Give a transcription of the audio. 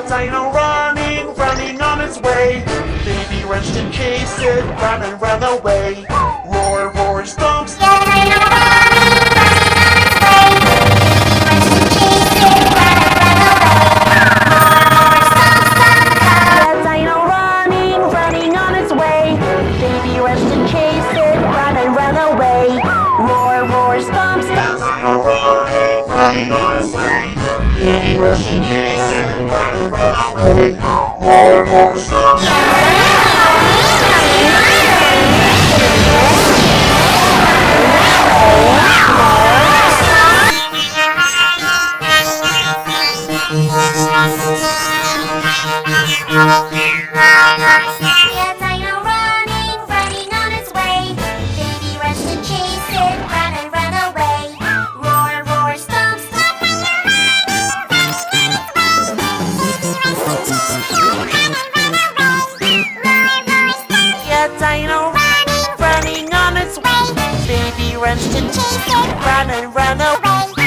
dino running on its way. Baby wrenched and chased it, ran and ran away. Roar, roar, stomps. The dino running on its way. Baby wrenched and chased it, ran and ran away. Roar, roar, stomps. The dino running on its way. Baby wrenched and chased it, ran and ran away. Roar, roar, stomps. The dino running on its way. Baby wrenched and chased it, ran and ran away. Roar, roar, stomps. The dino running on its way. Baby wrenched and chased it, ran and ran away.